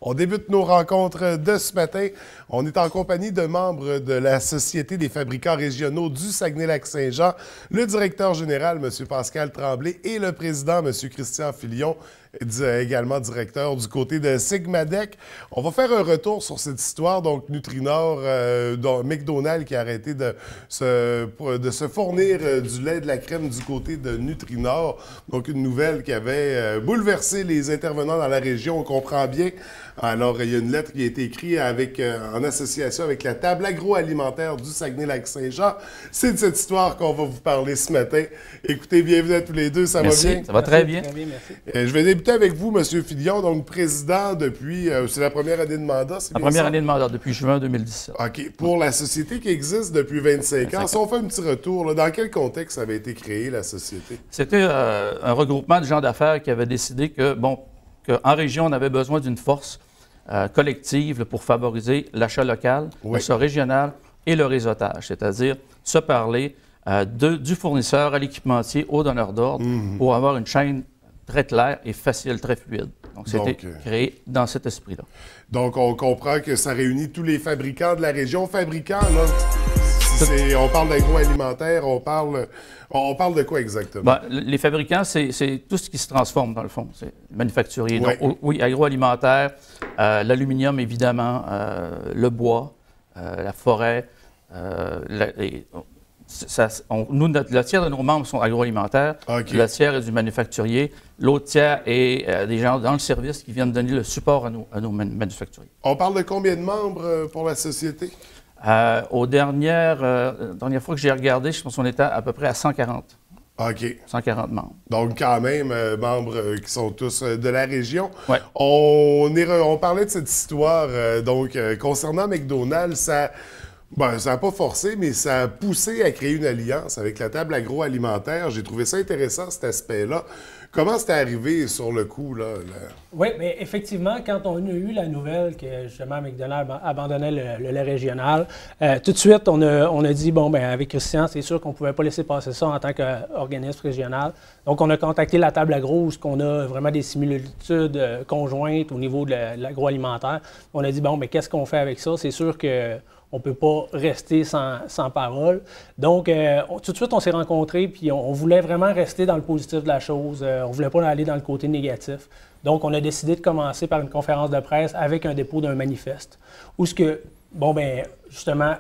On débute nos rencontres de ce matin. On est en compagnie de membres de la Société des fabricants régionaux du Saguenay-Lac-Saint-Jean, le directeur général, M. Pascal Tremblay, et le président, M. Christian Filion, également directeur du côté de Sigmadec. On va faire un retour sur cette histoire. Donc, Nutrinor, McDonald's qui a arrêté de se fournir du lait, de la crème du côté de Nutrinor. Donc, une nouvelle qui avait bouleversé les intervenants dans la région. On comprend bien. Alors, il y a une lettre qui a été écrite en association avec la table agroalimentaire du Saguenay-Lac-Saint-Jean. C'est de cette histoire qu'on va vous parler ce matin. Écoutez, bienvenue à tous les deux. Ça merci, va bien? Ça va très bien. Très bien, merci. Je vais débuter avec vous, M. Filion, donc président depuis... c'est la première année de mandat, c'est La bien première ça? année de mandat, depuis juin 2017. OK. Pour la société qui existe depuis 25 ans, si on fait un petit retour, là, dans quel contexte avait été créée la société? C'était un regroupement de gens d'affaires qui avaient décidé qu'en région, on avait besoin d'une force collective pour favoriser l'achat local, Oui. l'achat régional et le réseautage, c'est-à-dire se parler du fournisseur à l'équipementier, au donneur d'ordre, pour avoir une chaîne très claire et facile, très fluide. Donc, c'était créé dans cet esprit-là. Donc, on comprend que ça réunit tous les fabricants de la région. Fabricants, là, on parle d'agroalimentaire, on parle de quoi exactement? Ben, les fabricants, c'est tout ce qui se transforme, dans le fond. C'est manufacturier. Oui. Donc, oui, agroalimentaire, l'aluminium, évidemment, le bois, la forêt. Le tiers de nos membres sont agroalimentaires. Okay. Le tiers est du manufacturier. L'autre tiers est des gens dans le service qui viennent donner le support à nos manufacturiers. On parle de combien de membres pour la société? Aux dernière fois que j'ai regardé, je pense qu'on était à peu près à 140. OK. 140 membres. Donc, quand même, membres qui sont tous de la région. Ouais. On parlait de cette histoire, concernant McDonald's, ça n'a pas forcé, mais ça a poussé à créer une alliance avec la table agroalimentaire. J'ai trouvé ça intéressant, cet aspect-là. Comment c'était arrivé sur le coup, là? Oui, mais effectivement, quand on a eu la nouvelle que justement McDonald's abandonnait le lait régional, tout de suite, on a dit, avec Christian, c'est sûr qu'on ne pouvait pas laisser passer ça en tant qu'organisme régional. Donc, on a contacté la table agro, où on a vraiment des similitudes conjointes au niveau de l'agroalimentaire. On a dit, qu'est-ce qu'on fait avec ça? C'est sûr que on ne peut pas rester sans parole. Donc, tout de suite, on s'est rencontrés, puis on voulait vraiment rester dans le positif de la chose. On ne voulait pas aller dans le côté négatif. Donc, on a décidé de commencer par une conférence de presse avec un dépôt d'un manifeste. Où justement,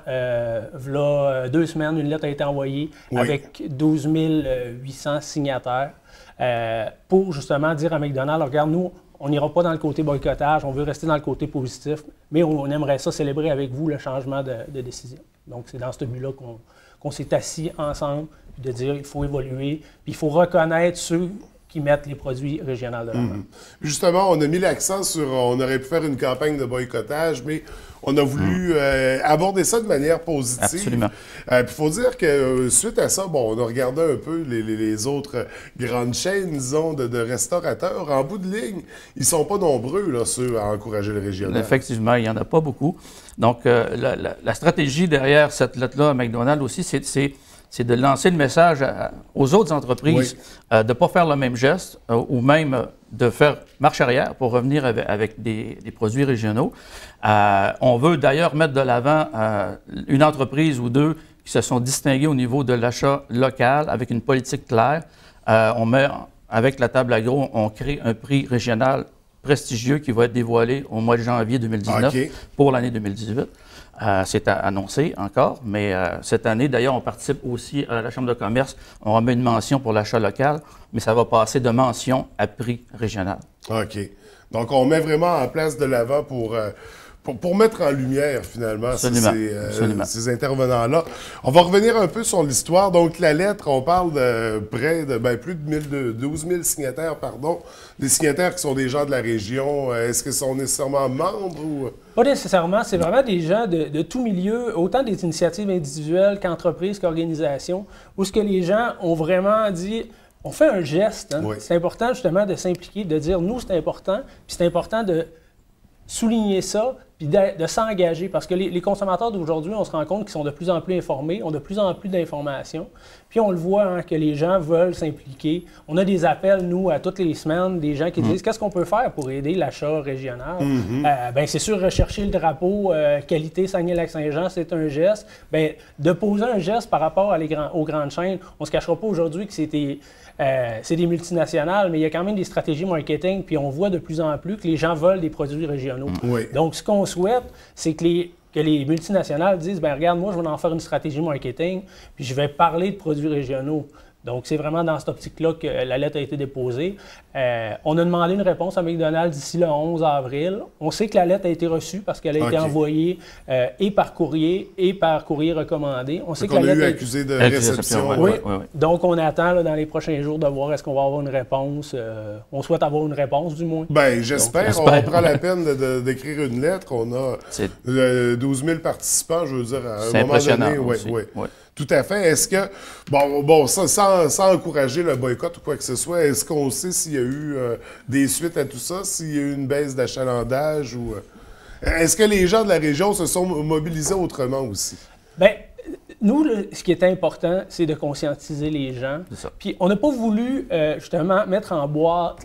v'là 2 semaines, une lettre a été envoyée avec 12 800 signataires pour justement dire à McDonald's, regarde, nous, on n'ira pas dans le côté boycottage, on veut rester dans le côté positif, mais on aimerait ça célébrer avec vous le changement de décision. Donc, c'est dans ce but-là qu'on s'est assis ensemble, de dire qu'il faut évoluer, puis il faut reconnaître ceux qui mettent les produits régionaux de l'avant. Justement, on a mis l'accent sur... On aurait pu faire une campagne de boycottage, mais on a voulu aborder ça de manière positive. Absolument. Puis il faut dire que suite à ça, on a regardé un peu les autres grandes chaînes, disons, de restaurateurs. En bout de ligne, ils ne sont pas nombreux, là, ceux à encourager le régional. Effectivement, il n'y en a pas beaucoup. Donc, la stratégie derrière cette lettre-là à McDonald's aussi, c'est de lancer le message aux autres entreprises de ne pas faire le même geste ou même de faire marche arrière pour revenir avec des produits régionaux. On veut d'ailleurs mettre de l'avant une entreprise ou deux qui se sont distinguées au niveau de l'achat local avec une politique claire. Avec la table agro, on crée un prix régional prestigieux qui va être dévoilé au mois de janvier 2019 pour l'année 2018. C'est annoncé encore, mais cette année, d'ailleurs, on participe aussi à la Chambre de commerce. On remet une mention pour l'achat local, mais ça va passer de mention à prix régional. OK. Donc, on met vraiment en place de l'avant pour mettre en lumière, finalement, ces intervenants-là. On va revenir un peu sur l'histoire. Donc, la lettre, on parle de près de plus de 12 000 signataires, des signataires qui sont des gens de la région. Est-ce qu'ils sont nécessairement membres ou... Pas nécessairement. C'est vraiment des gens de tout milieu, autant des initiatives individuelles qu'entreprises, qu'organisations, où ce que les gens ont vraiment dit... On fait un geste. Hein? C'est important, justement, de s'impliquer, de dire, nous, c'est important, puis c'est important de souligner ça, puis de s'engager. Parce que les consommateurs d'aujourd'hui, on se rend compte qu'ils sont de plus en plus informés, ont de plus en plus d'informations. Puis on le voit hein, que les gens veulent s'impliquer. On a des appels, nous, à toutes les semaines, des gens qui disent qu'est-ce qu'on peut faire pour aider l'achat régional? Ben, c'est sûr, rechercher le drapeau qualité Saguenay-Lac-Saint-Jean, c'est un geste. Bien, de poser un geste par rapport aux grandes chaînes, on ne se cachera pas aujourd'hui que c'est des multinationales, mais il y a quand même des stratégies marketing, puis on voit de plus en plus que les gens veulent des produits régionaux. Oui. Donc, ce qu'on souhaite, c'est que les multinationales disent, bien, regarde, moi, je vais en faire une stratégie marketing, puis je vais parler de produits régionaux. Donc, c'est vraiment dans cette optique-là que la lettre a été déposée. On a demandé une réponse à McDonald's d'ici le 11 avril. On sait que la lettre a été reçue parce qu'elle a été envoyée et par courrier recommandé. On sait que la lettre a eu accusé de réception. Oui. Donc, on attend là, dans les prochains jours de voir est-ce qu'on va avoir une réponse. On souhaite avoir une réponse, du moins. Bien, j'espère. On prend la peine d'écrire une lettre. On a 12 000 participants, je veux dire, à un moment donné. Oui. Tout à fait. Est-ce que, bon, sans encourager le boycott ou quoi que ce soit, est-ce qu'on sait s'il y a eu des suites à tout ça, s'il y a eu une baisse d'achalandage ou... est-ce que les gens de la région se sont mobilisés autrement aussi? Bien, nous, ce qui est important, c'est de conscientiser les gens. Puis on n'a pas voulu, justement, mettre en boîte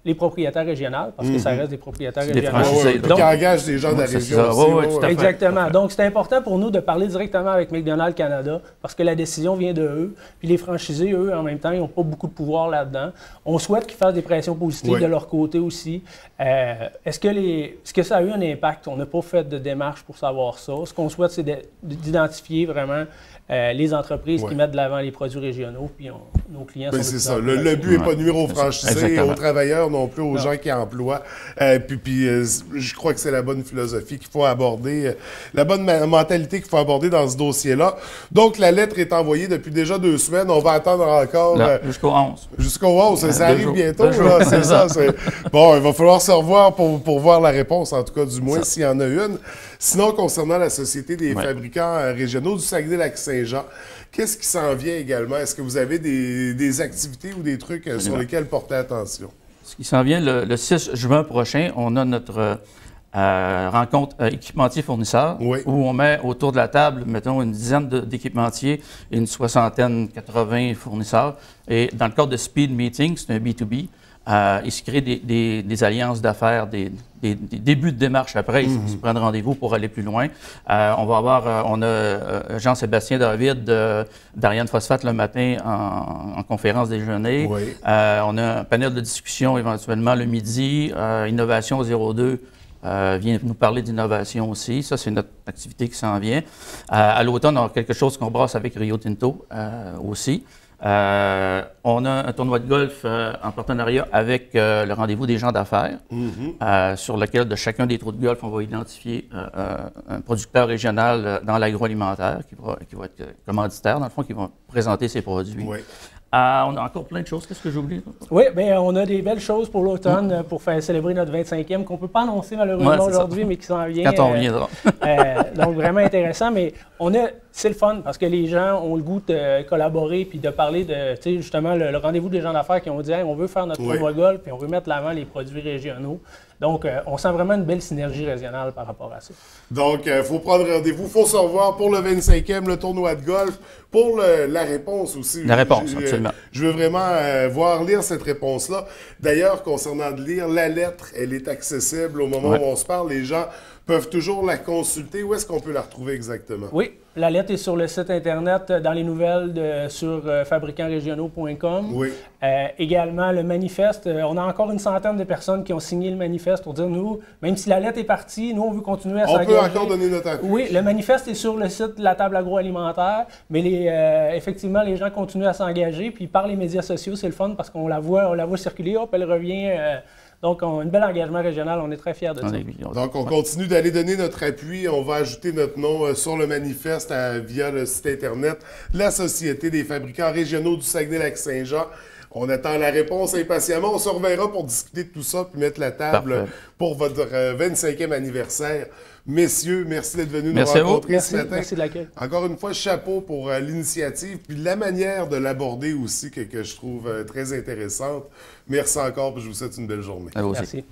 les propriétaires régionaux, parce que ça reste des propriétaires régionaux. Donc, qui engagent des gens de la région aussi. Exactement. Donc, c'est important pour nous de parler directement avec McDonald's Canada, parce que la décision vient de eux. Puis les franchisés, eux, en même temps, ils n'ont pas beaucoup de pouvoir là-dedans. On souhaite qu'ils fassent des pressions positives de leur côté aussi. Est-ce que ça a eu un impact? On n'a pas fait de démarche pour savoir ça. Ce qu'on souhaite, c'est d'identifier vraiment les entreprises qui mettent de l'avant les produits régionaux, puis nos clients sont... C'est ça. Le but n'est pas de nuire aux franchisés et aux travailleurs non plus, aux gens qui emploient. Puis je crois que c'est la bonne philosophie qu'il faut aborder, la bonne mentalité qu'il faut aborder dans ce dossier-là. Donc, la lettre est envoyée depuis déjà 2 semaines. On va attendre encore... jusqu'au 11. Jusqu'au 11. Ça arrive bientôt, là. C'est ça. Bon, il va falloir se revoir pour voir la réponse, en tout cas, du moins, s'il y en a une. Sinon, concernant la Société des fabricants régionaux du Saguenay-Lac-Saint-Jean, qu'est-ce qui s'en vient également? Est-ce que vous avez des activités ou des trucs sur lesquels porter attention? Ce qui s'en vient le 6 juin prochain, on a notre rencontre équipementier-fournisseur, où on met autour de la table, mettons, une dizaine d'équipementiers et une 80 fournisseurs. Et dans le cadre de Speed Meeting, c'est un B2B, il se crée des alliances d'affaires, des débuts de démarche après, ils se prennent rendez-vous pour aller plus loin. On a Jean-Sébastien David d'Ariane Phosphate le matin en conférence déjeuner. On a un panel de discussion éventuellement le midi. Innovation 02 vient nous parler d'innovation aussi. Ça, c'est notre activité qui s'en vient. À l'automne, on a quelque chose qu'on brasse avec Rio Tinto aussi. On a un tournoi de golf en partenariat avec le rendez-vous des gens d'affaires, sur lequel de chacun des trous de golf, on va identifier un producteur régional dans l'agroalimentaire qui va être commanditaire, dans le fond, qui va présenter ses produits. On a encore plein de choses. Qu'est-ce que j'oublie? Oui, bien, on a des belles choses pour l'automne pour faire célébrer notre 25e qu'on ne peut pas annoncer malheureusement aujourd'hui, mais qui s'en vient. Quand on reviendra. Donc, vraiment intéressant. Mais c'est le fun parce que les gens ont le goût de collaborer puis de parler de, tu sais, justement, le rendez-vous des gens d'affaires qui ont dit hey, on veut faire notre tournoi golf puis on veut mettre de l'avant les produits régionaux. Donc, on sent vraiment une belle synergie régionale par rapport à ça. Donc, il faut prendre rendez-vous, il faut se revoir pour le 25e, le tournoi de golf, pour la réponse aussi. La réponse, absolument. Je veux vraiment lire cette réponse-là. D'ailleurs, concernant de lire, la lettre, elle est accessible au moment où on se parle. Les gens peuvent toujours la consulter. Où est-ce qu'on peut la retrouver exactement? Oui, la lettre est sur le site Internet, dans les nouvelles sur fabricantregionaux.com. Oui. Également, le manifeste, on a encore une centaine de personnes qui ont signé le manifeste pour dire, nous, même si la lettre est partie, nous, on veut continuer à s'engager. On peut encore donner notre appui. Oui, le manifeste est sur le site de la table agroalimentaire, mais effectivement, les gens continuent à s'engager, puis par les médias sociaux, c'est le fun parce qu'on la voit circuler, hop, elle revient... Donc, un bel engagement régional, on est très fiers de ça. Donc, on continue d'aller donner notre appui. On va ajouter notre nom sur le manifeste via le site Internet de la Société des fabricants régionaux du Saguenay-Lac-Saint-Jean. On attend la réponse impatiemment. On se reverra pour discuter de tout ça puis mettre la table pour votre 25e anniversaire. Messieurs, merci d'être venus nous rencontrer ce matin. Merci de l'accueil. Encore une fois, chapeau pour l'initiative puis la manière de l'aborder aussi que je trouve très intéressante. Merci encore et je vous souhaite une belle journée. À vous aussi. Merci.